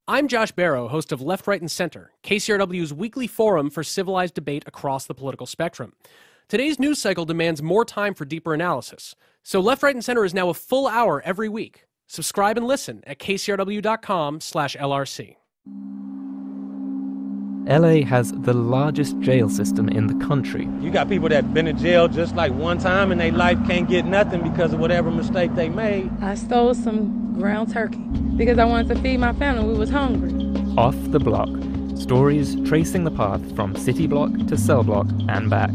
I'm Josh Barrow, host of Left, Right, and Center, KCRW's weekly forum for civilized debate across the political spectrum. Today's news cycle demands more time for deeper analysis, so Left, Right, and Center is now a full hour every week. Subscribe and listen at kcrw.com/LRC. LA has the largest jail system in the country. You got people that been in jail just like one time in their life, can't get nothing because of whatever mistake they made. I stole some ground turkey because I wanted to feed my family. We was hungry. Off the Block. Stories tracing the path from city block to cell block and back.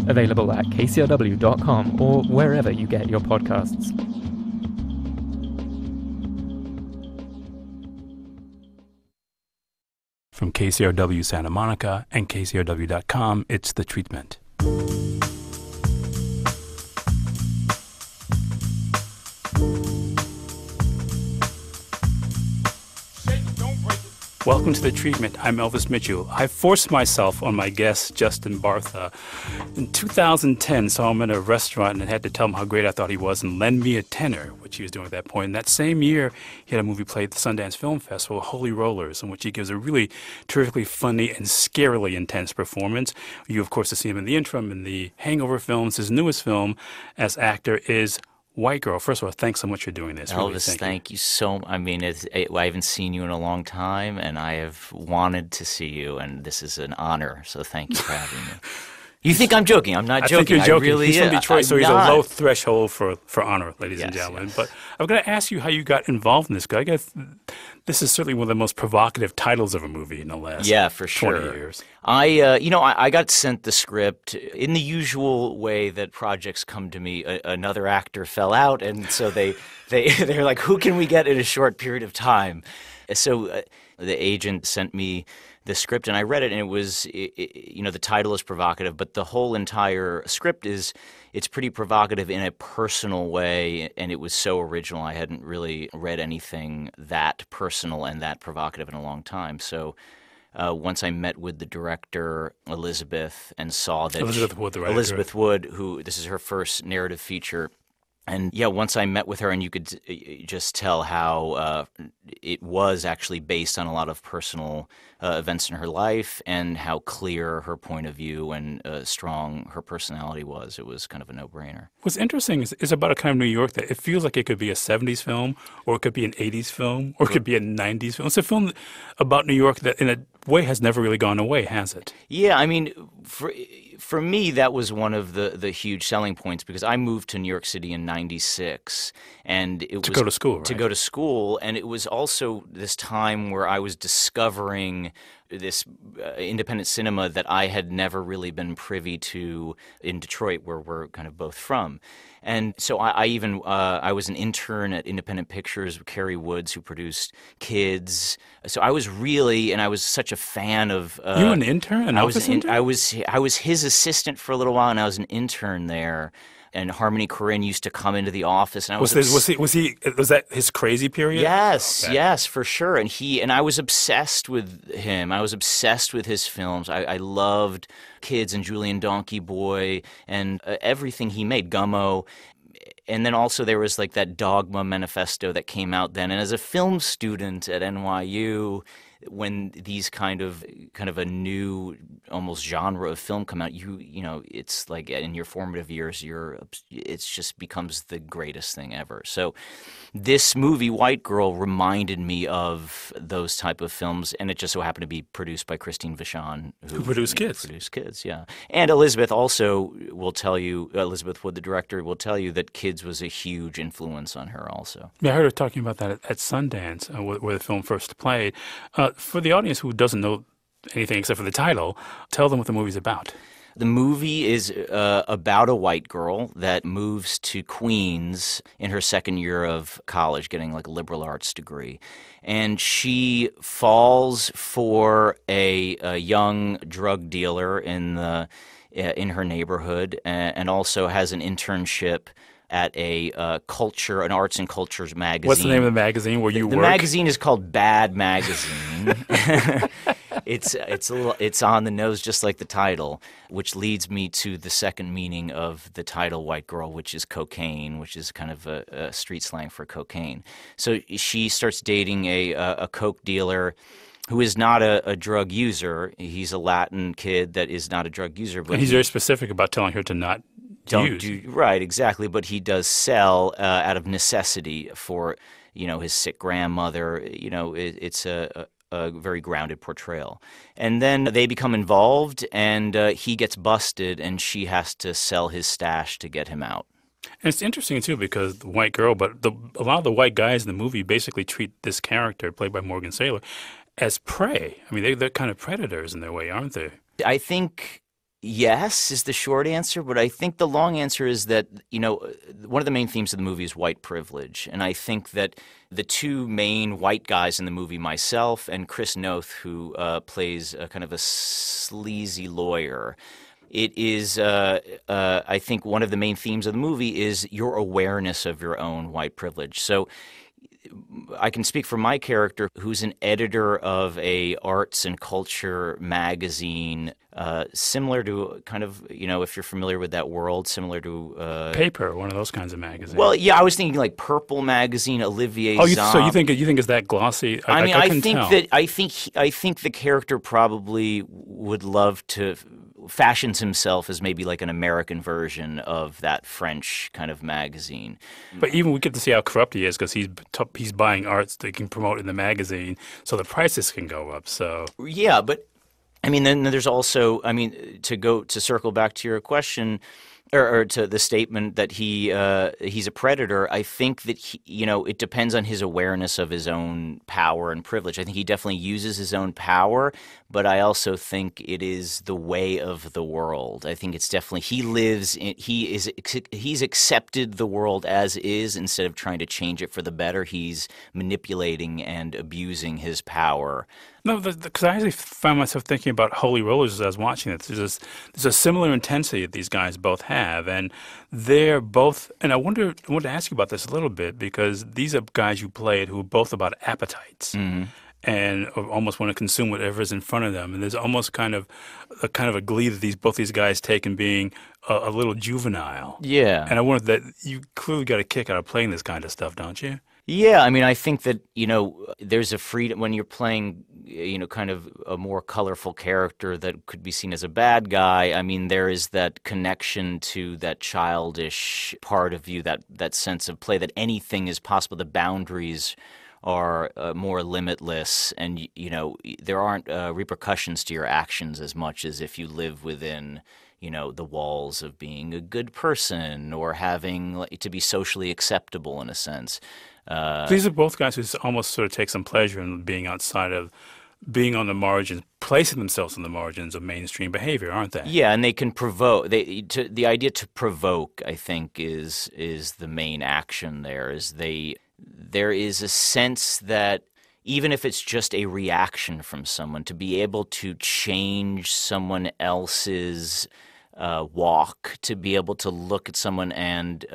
Available at kcrw.com or wherever you get your podcasts. From KCRW Santa Monica and KCRW.com, it's The Treatment. Welcome to The Treatment. I'm Elvis Mitchell. I forced myself on my guest, Justin Bartha. In 2010, saw him in a restaurant and had to tell him how great I thought he was and lend me a tenner, which he was doing at that point. And that same year, he had a movie played at the Sundance Film Festival, Holy Rollers, in which he gives a really terrifically funny and scarily intense performance. You, of course, have seen him in the interim in the Hangover films. His newest film as actor is White Girl. First of all, thanks so much for doing this. Elvis, really, thank you so much. I mean, I haven't seen you in a long time, and I have wanted to see you, and this is an honor, so thank you for having me. You think I'm joking. I'm not joking. I think you're joking. Really he's from Detroit, so he's a low threshold for honor, ladies and gentlemen. Yes. But I'm going to ask you how you got involved in this. I guess this is certainly one of the most provocative titles of a movie in the last 20 years. I got sent the script in the usual way that projects come to me. Another actor fell out, and so they're like, who can we get in a short period of time? So the agent sent me the script, and I read it, and it was, the title is provocative, but the whole entire script it's pretty provocative in a personal way, and it was so original. I hadn't really read anything that personal and that provocative in a long time. So once I met with the director, Elizabeth, and saw that Elizabeth Wood, who this is her first narrative feature. And once I met with her, and you could just tell how it was actually based on a lot of personal events in her life, and how clear her point of view and strong her personality was. It was kind of a no-brainer. What's interesting is about a kind of New York that it feels like it could be a 70s film, or it could be an 80s film, or it could be a 90s film. It's a film about New York that in a way has never really gone away, has it? Yeah, I mean, for me, that was one of the huge selling points, because I moved to New York City in '96, and it was to go to school, right? To go to school, and it was also this time where I was discovering this independent cinema that I had never really been privy to in Detroit, where we're kind of both from. And so I was an intern at Independent Pictures with Kerry Woods, who produced Kids. So I was such a fan of. You were an intern? I was his assistant for a little while, and I was an intern there. And Harmony Korine used to come into the office, and I was that his crazy period? Yes, okay. Yes, for sure. And I was obsessed with him. I was obsessed with his films. I loved Kids and Julian Donkey Boy and everything he made, Gummo. And then also there was like that Dogma manifesto that came out then. And as a film student at NYU, when these kind of a new almost genre of film come out, it's like in your formative years, it just becomes the greatest thing ever. So this movie, White Girl, reminded me of those type of films, and it just so happened to be produced by Christine Vachon, who produced Kids, yeah. And Elizabeth also will tell you, Elizabeth Wood, the director, will tell you that Kids was a huge influence on her also. Yeah, I heard her talking about that at Sundance, where the film first played. For the audience who doesn't know anything except for the title, tell them what the movie's about. The movie is about a white girl that moves to Queens in her second year of college, getting like a liberal arts degree. And she falls for a young drug dealer in her neighborhood, and also has an internship at an arts and cultures magazine. What's the name of the magazine where you work? The magazine is called Bad Magazine. It's on the nose, just like the title, which leads me to the second meaning of the title White Girl, which is cocaine, which is kind of a street slang for cocaine. So she starts dating a coke dealer who is not a drug user. He's a Latin kid that is not a drug user. But and he's very specific about telling her to not use. Right, exactly. But he does sell out of necessity for, his sick grandmother. It's a very grounded portrayal. And then they become involved, and he gets busted, and she has to sell his stash to get him out. And it's interesting, too, because the white girl, but a lot of the white guys in the movie basically treat this character, played by Morgan Saylor, as prey. I mean, they're kind of predators in their way, aren't they? I think yes is the short answer, but I think the long answer is that, one of the main themes of the movie is white privilege. And I think that the two main white guys in the movie, myself and Chris Noth, who plays kind of a sleazy lawyer, it is, I think one of the main themes of the movie is your awareness of your own white privilege. So I can speak for my character, who's an editor of a arts and culture magazine, similar to kind of, if you're familiar with that world, similar to Paper, one of those kinds of magazines. Well, yeah, I was thinking like Purple magazine, Olivier Zahn. So you think it's that glossy? I think the character probably would love to fashions himself as maybe like an American version of that French kind of magazine. But even we get to see how corrupt he is because he's buying arts that he can promote in the magazine, so the prices can go up. So yeah, but I mean, then there's also, to circle back to your question. Or to the statement that he's a predator, I think that it depends on his awareness of his own power and privilege. I think he definitely uses his own power, but I also think it is the way of the world. I think it's definitely he's accepted the world as is instead of trying to change it for the better. He's manipulating and abusing his power. No, because I actually found myself thinking about Holy Rollers as I was watching it. There's a similar intensity that these guys both have, and they're both. And I wanted to ask you about this a little bit because these are guys you played who are both about appetites. Mm-hmm. And almost want to consume whatever is in front of them, and there's almost kind of a glee that both these guys take in being a little juvenile. Yeah, and I wondered that you clearly got a kick out of playing this kind of stuff, don't you? Yeah, I think that, there's a freedom when you're playing, kind of a more colorful character that could be seen as a bad guy. There is that connection to that childish part of you, that sense of play, that anything is possible. The boundaries are more limitless, and, there aren't repercussions to your actions as much as if you live within the walls of being a good person or having to be socially acceptable in a sense. These are both guys who almost sort of take some pleasure in being outside of, being on the margins, placing themselves on the margins of mainstream behavior, aren't they? Yeah, and they can provoke. The idea to provoke, I think, is the main action there. There is a sense that even if it's just a reaction from someone, to be able to change someone else's walk, to be able to look at someone and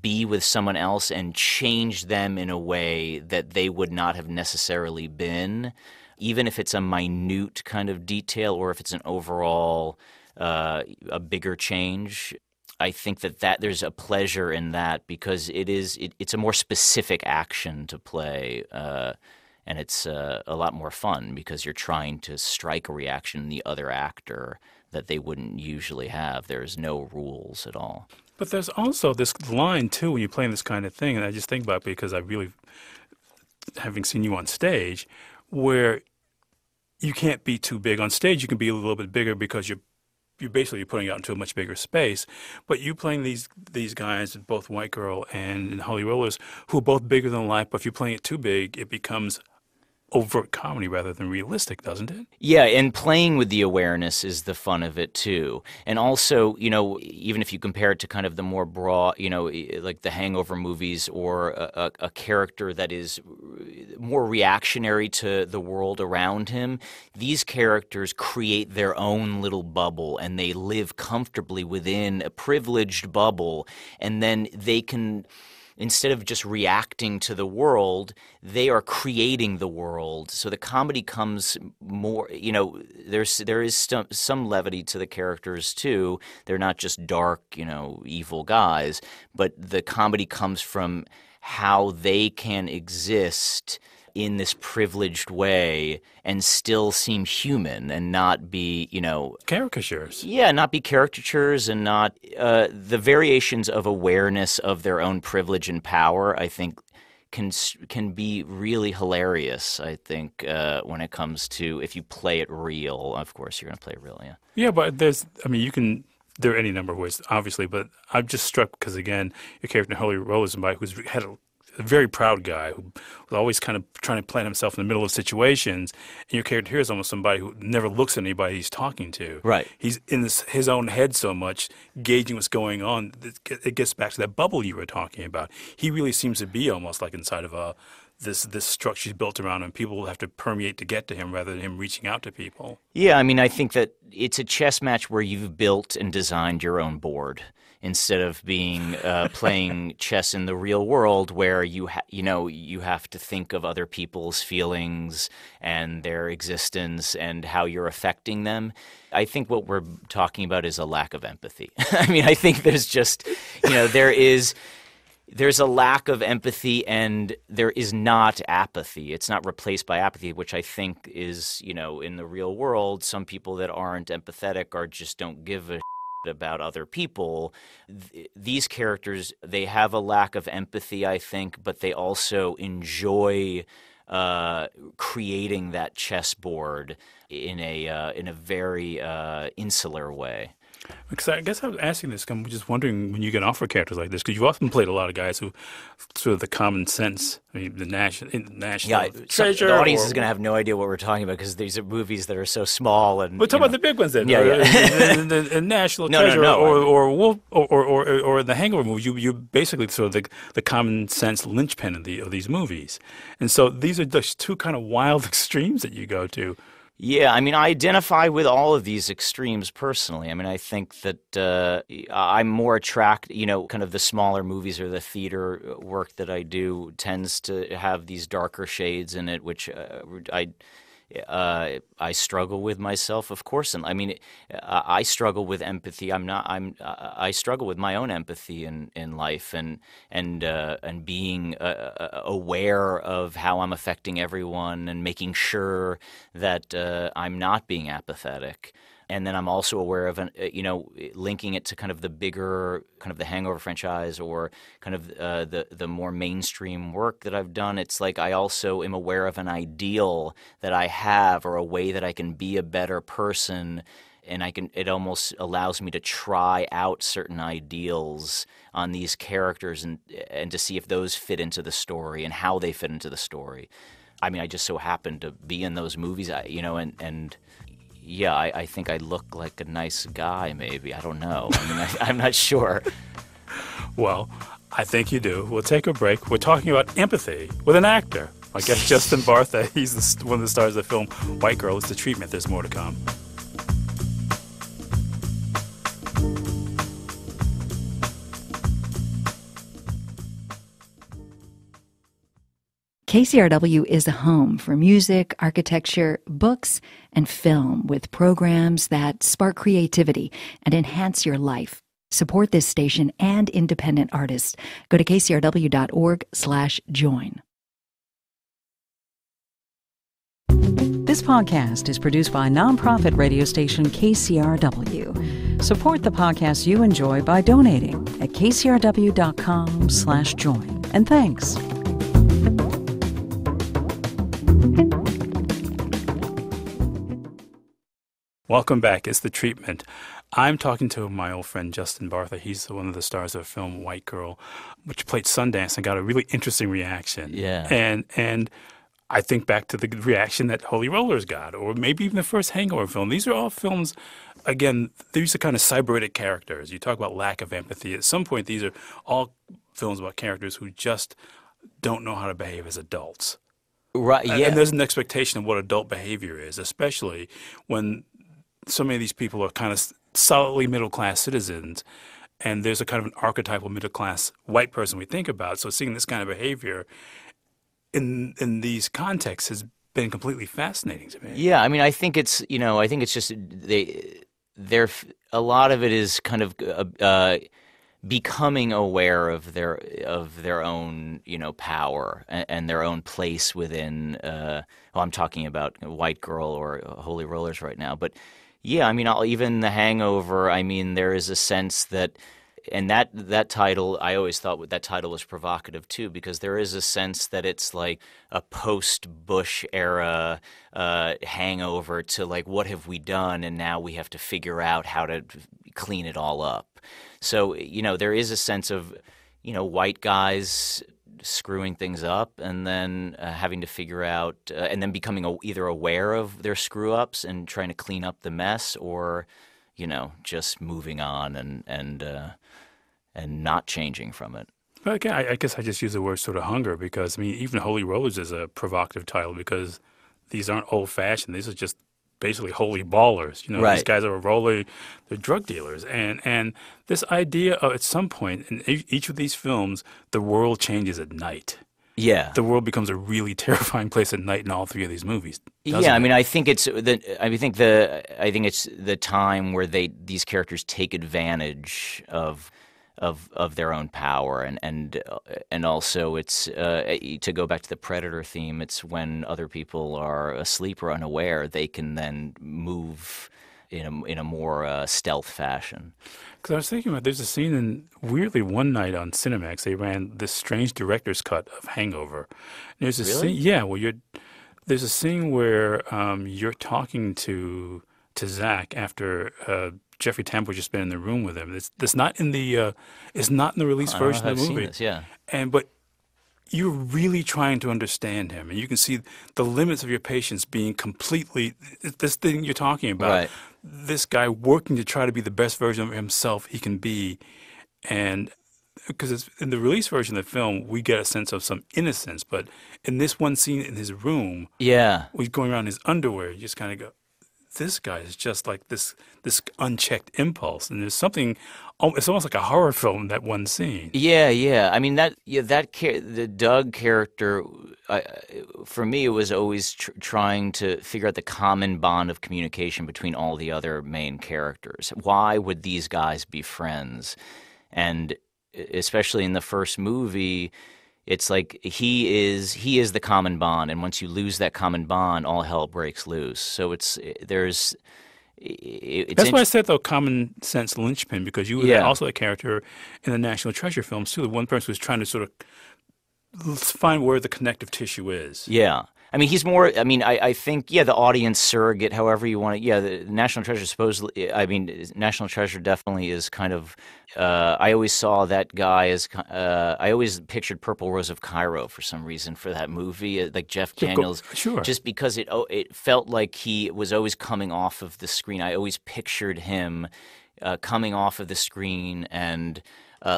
be with someone else and change them in a way that they would not have necessarily been, even if it's a minute kind of detail or if it's an overall a bigger change. I think that there's a pleasure in that because it's a more specific action to play, and it's a lot more fun because you're trying to strike a reaction in the other actor that they wouldn't usually have. There's no rules at all. But there's also this line, too, when you're playing this kind of thing, and I just think about it because I really, having seen you on stage, where you can't be too big. On stage, you can be a little bit bigger because you're basically putting it out into a much bigger space. But you playing these guys, both White Girl and Holy Rollers, who are both bigger than life, but if you're playing it too big, it becomes overt comedy rather than realistic, doesn't it? Yeah, and playing with the awareness is the fun of it too. And also, even if you compare it to kind of the more broad, like the Hangover movies or a character that is more reactionary to the world around him, these characters create their own little bubble and they live comfortably within a privileged bubble, and then they can instead of just reacting to the world, they are creating the world. So the comedy comes more, there is some levity to the characters too. They're not just dark, evil guys, but the comedy comes from how they can exist in this privileged way and still seem human and not be, caricatures. Yeah, not be caricatures and not the variations of awareness of their own privilege and power, I think, can be really hilarious, I think, when it comes to if you play it real. Of course, you're going to play it real, yeah. Yeah, but there are any number of ways, obviously, but I'm just struck because, again, your character in Holy Roller is somebody who's had a very proud guy who was always kind of trying to plant himself in the middle of situations. And your character here is almost somebody who never looks at anybody he's talking to. Right. He's in his own head so much, gauging what's going on. It gets back to that bubble you were talking about. He really seems to be almost like inside of this structure he's built around him. People will have to permeate to get to him rather than him reaching out to people. Yeah, I think that it's a chess match where you've built and designed your own board, instead of being playing chess in the real world where you have to think of other people's feelings and their existence and how you're affecting them. I think what we're talking about is a lack of empathy. I think there's just, there's a lack of empathy and there is not apathy. It's not replaced by apathy, which I think is, in the real world, some people that aren't empathetic or just don't give a about other people. These characters, they have a lack of empathy, I think, but they also enjoy creating that chessboard in a very insular way. Because I guess I was asking this, I'm just wondering when you get offered characters like this, because you've often played a lot of guys who sort of the common sense, the national treasure. The audience is going to have no idea what we're talking about because these are movies that are so small. And we'll talk about the big ones then. Yeah. The national treasure or the Hangover movie. You basically sort of the common sense linchpin of these movies, and so these are just two kind of wild extremes that you go to. Yeah, I identify with all of these extremes personally. I think that I'm more attracted, kind of the smaller movies or the theater work that I do tends to have these darker shades in it, which I struggle with myself, of course, and I struggle with empathy. I struggle with my own empathy in life, and being aware of how I'm affecting everyone, and making sure that I'm not being apathetic. And then I'm also aware of, linking it to kind of the bigger, kind of the Hangover franchise or kind of the more mainstream work that I've done. It's like I also am aware of an ideal that I have or a way that I can be a better person, and it almost allows me to try out certain ideals on these characters and to see if those fit into the story and how they fit into the story. I just so happen to be in those movies, yeah, I think I look like a nice guy, maybe. I don't know. I'm not sure. Well, I think you do. We'll take a break. We're talking about empathy with an actor. I guess Justin Bartha, he's one of the stars of the film White Girl. It's The Treatment. There's more to come. KCRW is a home for music, architecture, books, and film with programs that spark creativity and enhance your life. Support this station and independent artists. Go to kcrw.org/join. This podcast is produced by nonprofit radio station KCRW. Support the podcast you enjoy by donating at kcrw.com/join. And thanks. Welcome back. It's The Treatment. I'm talking to my old friend Justin Bartha. He's one of the stars of the film White Girl, which played Sundance and got a really interesting reaction. Yeah. And I think back to the reaction that Holy Rollers got, or maybe even the first Hangover film. These are all films, again, these are kind of cybernetic characters. You talk about lack of empathy. At some point, these are all films about characters who just don't know how to behave as adults. Right, yeah. And there's an expectation of what adult behavior is, especially when so many of these people are kind of solidly middle-class citizens, and there's a kind of an archetypal middle-class white person we think about. So seeing this kind of behavior in these contexts has been completely fascinating to me. Yeah, I mean, I think it's just a lot of it is kind of becoming aware of their own power and their own place within. I'm talking about White Girl or Holy Rollers right now, but yeah, I mean, even The Hangover. I mean, there is a sense that. And that title, I always thought that title was provocative too, because there is a sense that it's like a post-Bush era hangover to like, what have we done, and now we have to figure out how to clean it all up. So there is a sense of white guys screwing things up, and then having to figure out, and then becoming either aware of their screw-ups and trying to clean up the mess, or just moving on and not changing from it. But again, I guess I just use the word sort of hunger because, I mean, even Holy Rollers is a provocative title because these aren't old-fashioned. These are just basically holy ballers. Right. These guys are they're drug dealers. And this idea of, at some point in each of these films, the world changes at night. Yeah, the world becomes a really terrifying place at night in all three of these movies. Yeah, I mean, I think it's the time where these characters take advantage of their own power, and also it's to go back to the Predator theme. It's when other people are asleep or unaware, they can then move in a more stealth fashion. Because I was thinking about, there's a scene weirdly one night on Cinemax, they ran this strange director's cut of Hangover. And there's a scene, yeah, there's a scene where you're talking to Zach after Jeffrey Tambor just been in the room with him. It's not in the release version of the movie. Seen this, yeah. But you're really trying to understand him, and you can see the limits of your patience being completely this thing you're talking about. Right. This guy working to try to be the best version of himself he can be, and because in the release version of the film, we get a sense of some innocence, but in this one scene in his room, yeah, he's going around in his underwear. You just kind of go, this guy is just like this unchecked impulse, and there's something. It's almost like a horror film, that one scene. Yeah. I mean the Doug character, for me, it was always trying to figure out the common bond of communication between all the other main characters. Why would these guys be friends? And especially in the first movie, it's like he is the common bond, and once you lose that common bond, all hell breaks loose. So it's that's why I said, though, common sense linchpin, because you were also a character in the National Treasure films too. The one person who's trying to sort of find where the connective tissue is. Yeah. I mean, he's more. I mean, I think the audience surrogate, however you want to. Yeah, the National Treasure supposedly. I mean, National Treasure definitely is kind of. I always saw that guy as. I always pictured Purple Rose of Cairo for some reason for that movie, like Jeff Daniels. Sure. Just because it felt like he was always coming off of the screen. I always pictured him coming off of the screen and.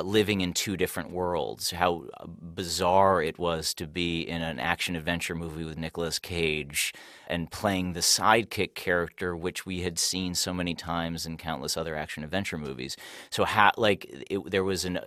Living in two different worlds. How bizarre it was to be in an action-adventure movie with Nicolas Cage and playing the sidekick character, which we had seen so many times in countless other action-adventure movies. So, there was an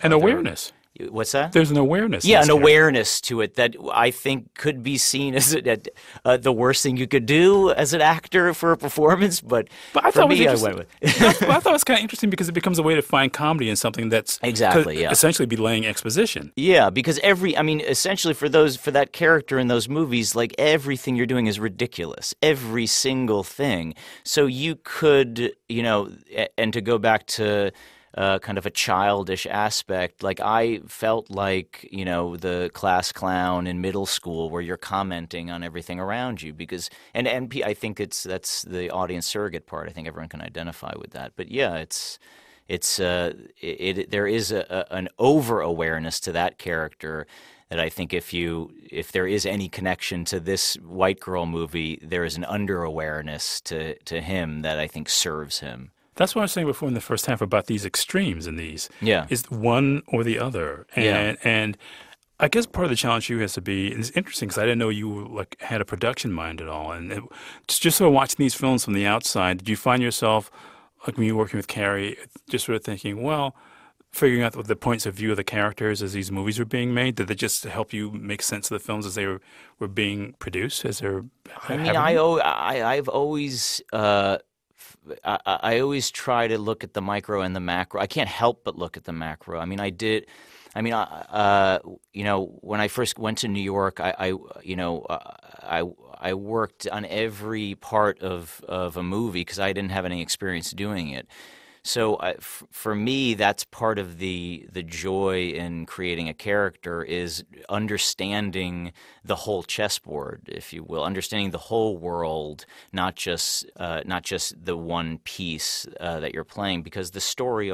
awareness. What's that? There's an awareness. Yeah, an awareness to it that I think could be seen as the worst thing you could do as an actor for a performance. But I for thought me, I went with it. I thought it was kind of interesting because it becomes a way to find comedy in something that's essentially be laying exposition. Yeah, because essentially for that character in those movies, like everything you're doing is ridiculous, every single thing. So you could, and to go back to. Kind of a childish aspect. Like I felt like, the class clown in middle school where you're commenting on everything around you because and I think that's the audience surrogate part. I think everyone can identify with that. But yeah, there is an over awareness to that character that I think if there is any connection to this White Girl movie, there is an under awareness to him that I think serves him. That's what I was saying before in the first half about these extremes in these. Yeah. Is one or the other. And I guess part of the challenge for you has to be, and it's interesting because I didn't know you had a production mind at all. And just sort of watching these films from the outside, did you find yourself like when you're working with Carrie, just sort of thinking, well, figuring out the points of view of the characters as these movies were being made? Did they just help you make sense of the films as they were being produced? I've always I always try to look at the micro and the macro. I can't help but look at the macro. I mean, when I first went to New York, I worked on every part of a movie because I didn't have any experience doing it. So for me, that's part of the joy in creating a character is understanding the whole chessboard, if you will, understanding the whole world, not just the one piece that you're playing, because the story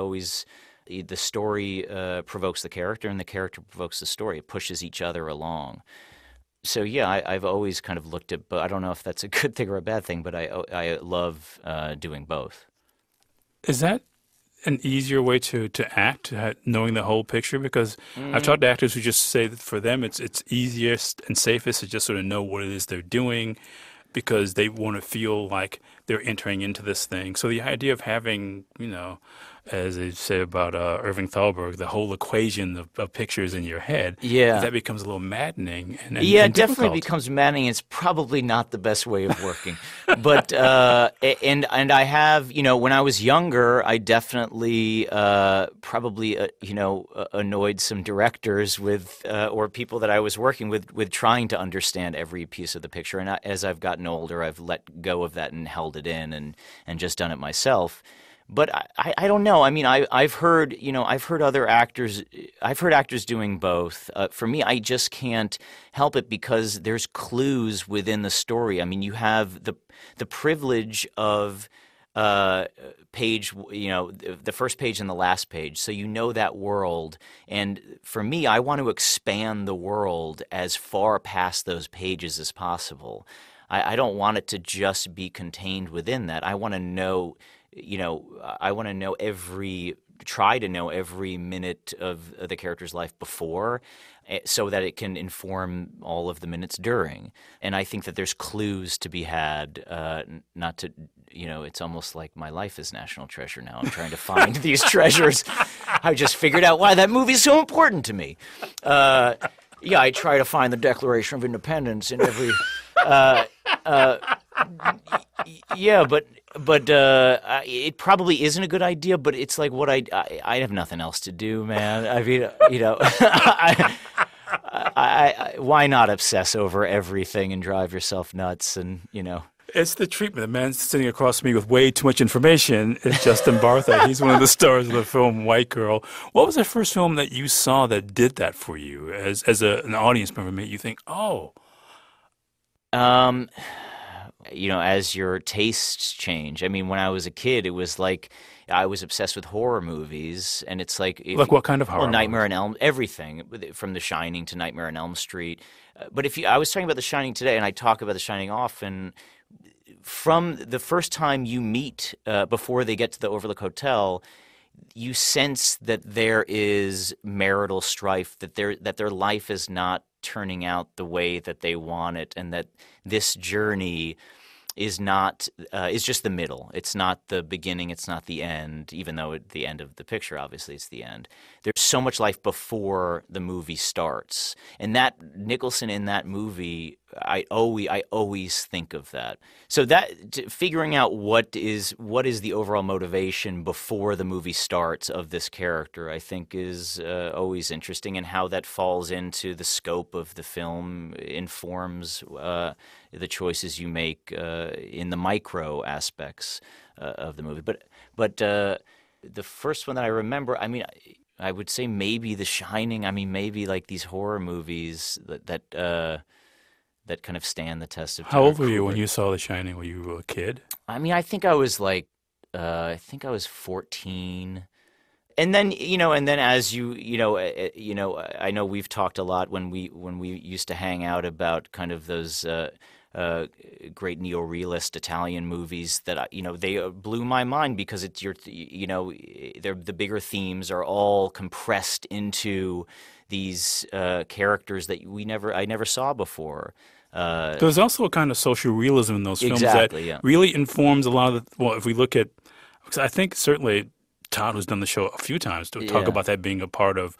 provokes the character, and the character provokes the story. It pushes each other along. So yeah, I've always kind of looked at, but I don't know if that's a good thing or a bad thing, but I love doing both. Is that an easier way to act, knowing the whole picture? Because I've talked to actors who just say that for them it's easiest and safest to just sort of know what it is they're doing because they want to feel like they're entering into this thing. So the idea of having, as they say about Irving Thalberg, the whole equation of pictures in your head, that becomes a little maddening. And it definitely becomes maddening. It's probably not the best way of working. But and I have, when I was younger, I definitely probably annoyed some directors with or people that I was working with trying to understand every piece of the picture. And as I've gotten older, I've let go of that and held it in and just done it myself. But I don't know. I mean, I've heard other actors. I've heard actors doing both. For me, I just can't help it because there's clues within the story. I mean, you have the privilege of page, the first page and the last page. So you know that world. And for me, I want to expand the world as far past those pages as possible. I don't want it to just be contained within that. I want to know. I want to try to know every minute of the character's life before so that it can inform all of the minutes during. And I think that there's clues to be had, not to, it's almost like my life is National Treasure now. I'm trying to find these treasures. I just figured out why that movie is so important to me. I try to find the Declaration of Independence in every... But it probably isn't a good idea. But it's like what I have nothing else to do, man. I mean, why not obsess over everything and drive yourself nuts? And it's the treatment. The man sitting across from me with way too much information is Justin Bartha. He's one of the stars of the film White Girl. What was the first film that you saw that did that for you as an audience member? Made you think, oh. As your tastes change. I mean, when I was a kid, it was like I was obsessed with horror movies, and it's like what kind of horror? Well, Nightmare on Elm, everything from The Shining to Nightmare on Elm Street. But I was talking about The Shining today, and I talk about The Shining often. From the first time you meet, before they get to the Overlook Hotel, you sense that there is marital strife, that their life is not turning out the way that they want it, and that this journey is just the middle. It's not the beginning. It's not the end, even though at the end of the picture, obviously, it's the end. There's so much life before the movie starts. And that Nicholson in that movie, I always think of that. So figuring out what is the overall motivation before the movie starts of this character, I think is always interesting, and how that falls into the scope of the film informs the choices you make in the micro aspects of the movie. But the first one that I remember, I mean, I would say maybe The Shining. I mean, maybe like these horror movies that kind of stand the test of time. How old were you when you saw The Shining? Were you a kid? I mean, I think I was 14. And then, as I know we've talked a lot when we used to hang out about kind of those great neo-realist Italian movies that they blew my mind because the bigger themes are all compressed into these characters that I never saw before. There's also a kind of social realism in those films exactly, that really informs a lot of if we look at Because I think certainly Todd, who's done the show a few times, to talk about that being a part of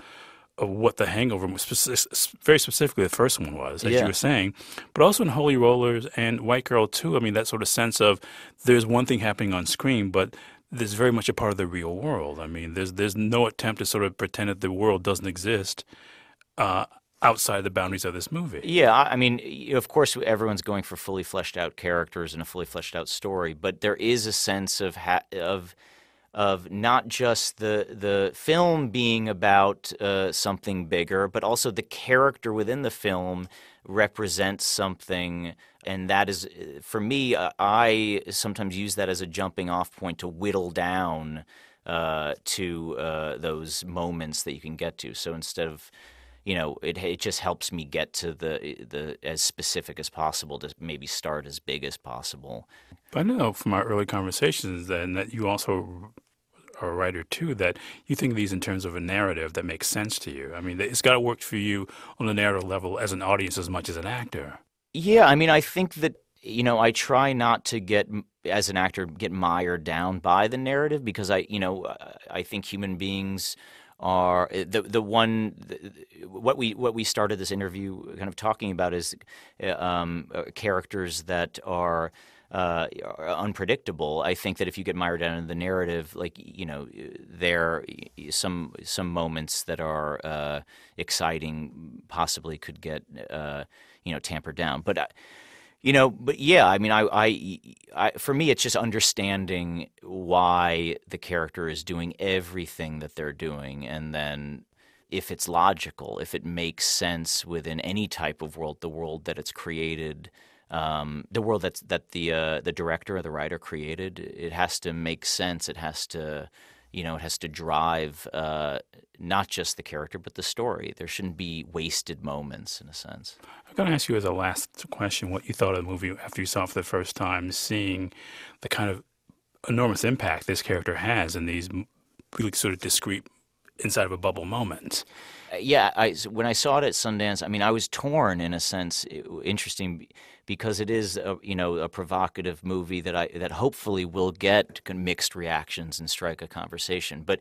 what The Hangover, very specifically the first one was, as you were saying, but also in Holy Rollers and White Girl too. I mean, that sort of sense of there's one thing happening on screen, but there's very much a part of the real world. I mean, there's no attempt to sort of pretend that the world doesn't exist outside the boundaries of this movie. Yeah, I mean, of course, everyone's going for fully fleshed out characters and a fully fleshed out story, but there is a sense of not just the film being about something bigger, but also the character within the film represents something. And that is, for me, I sometimes use that as a jumping off point to whittle down to those moments that you can get to. So instead of, it just helps me get to the as specific as possible, to maybe start as big as possible. But I know from our early conversations then that you also are a writer too, that you think of these in terms of a narrative that makes sense to you. I mean, it's got to work for you on a narrative level as an audience as much as an actor. Yeah, I mean, I think that, I try not to as an actor, get mired down by the narrative, because I think human beings are what we started this interview kind of talking about is characters that are unpredictable. I think that if you get mired down in the narrative, there some moments that are exciting possibly could get tampered down. But yeah, I mean, I for me, it's just understanding why the character is doing everything that they're doing, and then if it's logical, if it makes sense within any type of world, the world that it's created, the world that the director or the writer created, it has to make sense. It has to, it has to drive not just the character but the story. There shouldn't be wasted moments, in a sense. I'm going to ask you as a last question what you thought of the movie after you saw it for the first time, seeing the kind of enormous impact this character has in these really sort of discrete, inside of a bubble moments. Yeah, when I saw it at Sundance, I mean, I was torn in a sense. Interesting, because it is a provocative movie that hopefully will get mixed reactions and strike a conversation. But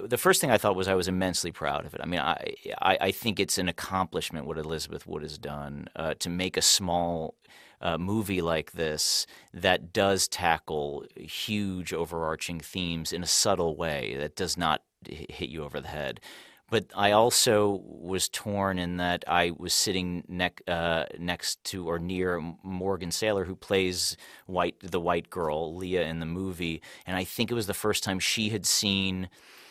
the first thing I thought was I was immensely proud of it. I mean, I think it's an accomplishment what Elizabeth Wood has done to make a small movie like this that does tackle huge overarching themes in a subtle way that does not hit you over the head. But I also was torn in that I was sitting next to or near Morgan Saylor, who plays the white girl, Leah, in the movie. And I think it was the first time she had seen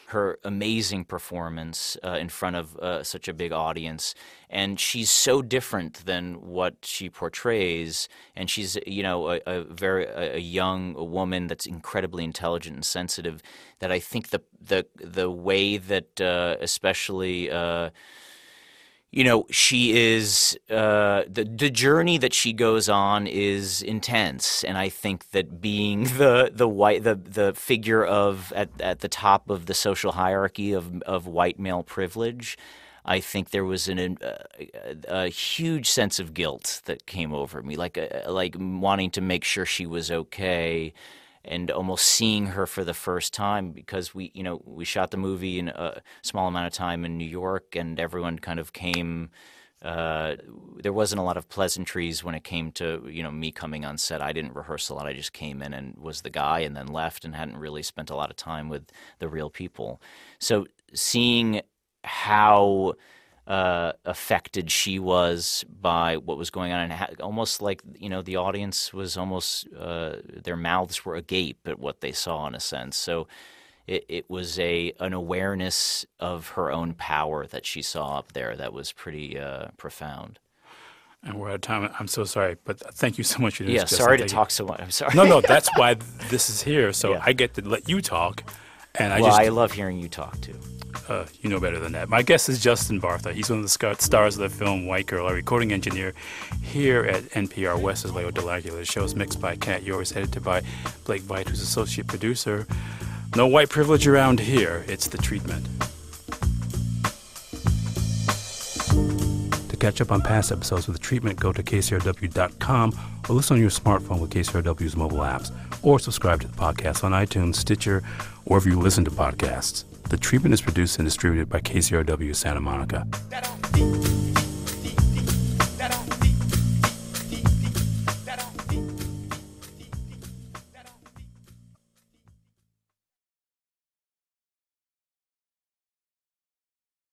her amazing performance in front of such a big audience. And she's so different than what she portrays. And she's, a young woman that's incredibly intelligent and sensitive, that I think the way that especially she is the journey that she goes on is intense, and I think that being the figure at the top of the social hierarchy of white male privilege, I think there was a huge sense of guilt that came over me, like wanting to make sure she was okay. And almost seeing her for the first time, because we shot the movie in a small amount of time in New York, and everyone kind of came. There wasn't a lot of pleasantries when it came to me coming on set. I didn't rehearse a lot. I just came in and was the guy, and then left, and hadn't really spent a lot of time with the real people. So seeing how affected she was by what was going on, and almost like the audience was almost their mouths were agape at what they saw, in a sense. So it was an awareness of her own power that she saw up there that was pretty profound. And we're out of time. I'm so sorry, but thank you so much for this. Yeah, sorry to talk so much. I'm sorry. No, that's why this is here. So I get to let you talk. And I love hearing you talk too. You know better than that. My guest is Justin Bartha. He's one of the stars of the film White Girl, a recording engineer here at NPR. West is Leo Delagula. The show is mixed by Kat Yoris, edited by Blake Veit, who's associate producer. No white privilege around here. It's the treatment. To catch up on past episodes with The Treatment, go to KCRW.com or listen on your smartphone with KCRW's mobile apps, or subscribe to the podcast on iTunes, Stitcher, or wherever you listen to podcasts. The Treatment is produced and distributed by KCRW Santa Monica.